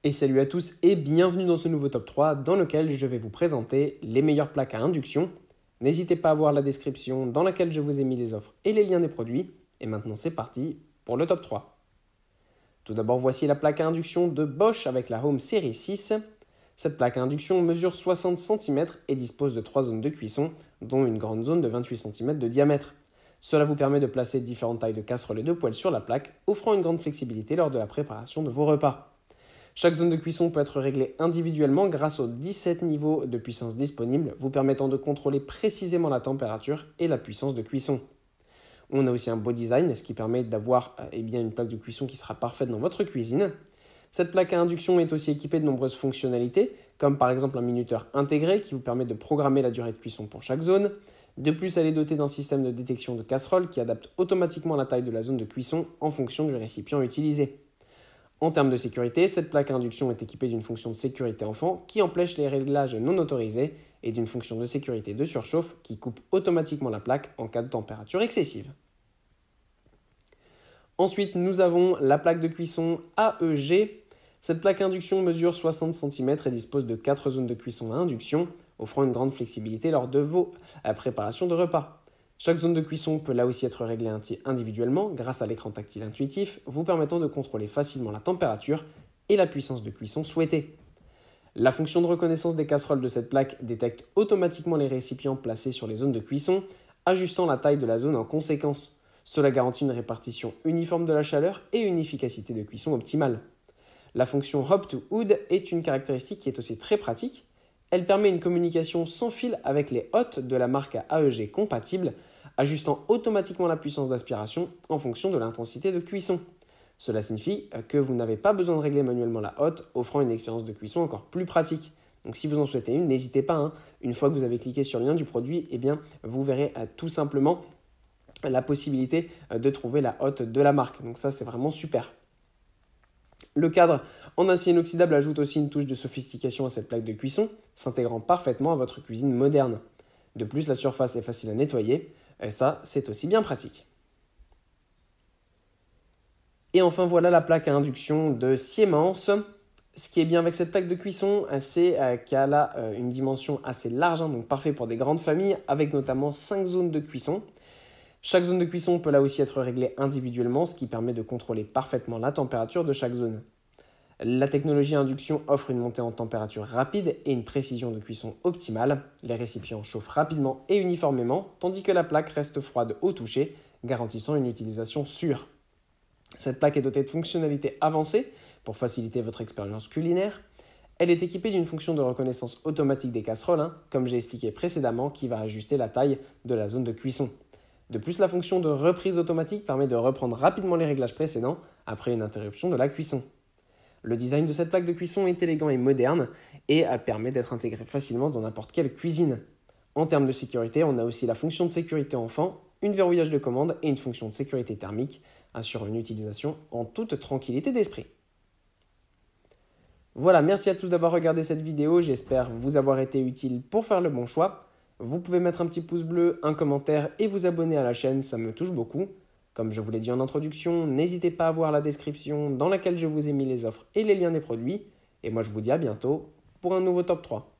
Et salut à tous et bienvenue dans ce nouveau top 3 dans lequel je vais vous présenter les meilleures plaques à induction. N'hésitez pas à voir la description dans laquelle je vous ai mis les offres et les liens des produits. Et maintenant c'est parti pour le top 3. Tout d'abord voici la plaque à induction de Bosch avec la Home Série 6. Cette plaque à induction mesure 60 cm et dispose de 3 zones de cuisson, dont une grande zone de 28 cm de diamètre. Cela vous permet de placer différentes tailles de casseroles et de poêles sur la plaque, offrant une grande flexibilité lors de la préparation de vos repas. Chaque zone de cuisson peut être réglée individuellement grâce aux 17 niveaux de puissance disponibles, vous permettant de contrôler précisément la température et la puissance de cuisson. On a aussi un beau design, ce qui permet d'avoir une plaque de cuisson qui sera parfaite dans votre cuisine. Cette plaque à induction est aussi équipée de nombreuses fonctionnalités, comme par exemple un minuteur intégré qui vous permet de programmer la durée de cuisson pour chaque zone. De plus, elle est dotée d'un système de détection de casserole qui adapte automatiquement la taille de la zone de cuisson en fonction du récipient utilisé. En termes de sécurité, cette plaque à induction est équipée d'une fonction de sécurité enfant qui empêche les réglages non autorisés et d'une fonction de sécurité de surchauffe qui coupe automatiquement la plaque en cas de température excessive. Ensuite, nous avons la plaque de cuisson AEG. Cette plaque à induction mesure 60 cm et dispose de 4 zones de cuisson à induction, offrant une grande flexibilité lors de vos préparations de repas. Chaque zone de cuisson peut là aussi être réglée individuellement grâce à l'écran tactile intuitif, vous permettant de contrôler facilement la température et la puissance de cuisson souhaitée. La fonction de reconnaissance des casseroles de cette plaque détecte automatiquement les récipients placés sur les zones de cuisson, ajustant la taille de la zone en conséquence. Cela garantit une répartition uniforme de la chaleur et une efficacité de cuisson optimale. La fonction Hop to Hood est une caractéristique qui est aussi très pratique. Elle permet une communication sans fil avec les hôtes de la marque à AEG compatible, ajustant automatiquement la puissance d'aspiration en fonction de l'intensité de cuisson. Cela signifie que vous n'avez pas besoin de régler manuellement la hotte, offrant une expérience de cuisson encore plus pratique. Donc si vous en souhaitez une, n'hésitez pas. Une fois que vous avez cliqué sur le lien du produit, vous verrez tout simplement la possibilité de trouver la hotte de la marque. Donc ça, c'est vraiment super. Le cadre en acier inoxydable ajoute aussi une touche de sophistication à cette plaque de cuisson, s'intégrant parfaitement à votre cuisine moderne. De plus, la surface est facile à nettoyer, et ça, c'est aussi bien pratique. Et enfin, voilà la plaque à induction de Siemens. Ce qui est bien avec cette plaque de cuisson, c'est qu'elle a une dimension assez large, donc parfait pour des grandes familles, avec notamment 5 zones de cuisson. Chaque zone de cuisson peut là aussi être réglée individuellement, ce qui permet de contrôler parfaitement la température de chaque zone. La technologie induction offre une montée en température rapide et une précision de cuisson optimale. Les récipients chauffent rapidement et uniformément, tandis que la plaque reste froide au toucher, garantissant une utilisation sûre. Cette plaque est dotée de fonctionnalités avancées pour faciliter votre expérience culinaire. Elle est équipée d'une fonction de reconnaissance automatique des casseroles, comme j'ai expliqué précédemment, qui va ajuster la taille de la zone de cuisson. De plus, la fonction de reprise automatique permet de reprendre rapidement les réglages précédents après une interruption de la cuisson. Le design de cette plaque de cuisson est élégant et moderne et permet d'être intégré facilement dans n'importe quelle cuisine. En termes de sécurité, on a aussi la fonction de sécurité enfant, une verrouillage de commande et une fonction de sécurité thermique, assurant une utilisation en toute tranquillité d'esprit. Voilà, merci à tous d'avoir regardé cette vidéo, j'espère vous avoir été utile pour faire le bon choix. Vous pouvez mettre un petit pouce bleu, un commentaire et vous abonner à la chaîne, ça me touche beaucoup. Comme je vous l'ai dit en introduction, n'hésitez pas à voir la description dans laquelle je vous ai mis les offres et les liens des produits. Et moi je vous dis à bientôt pour un nouveau top 3.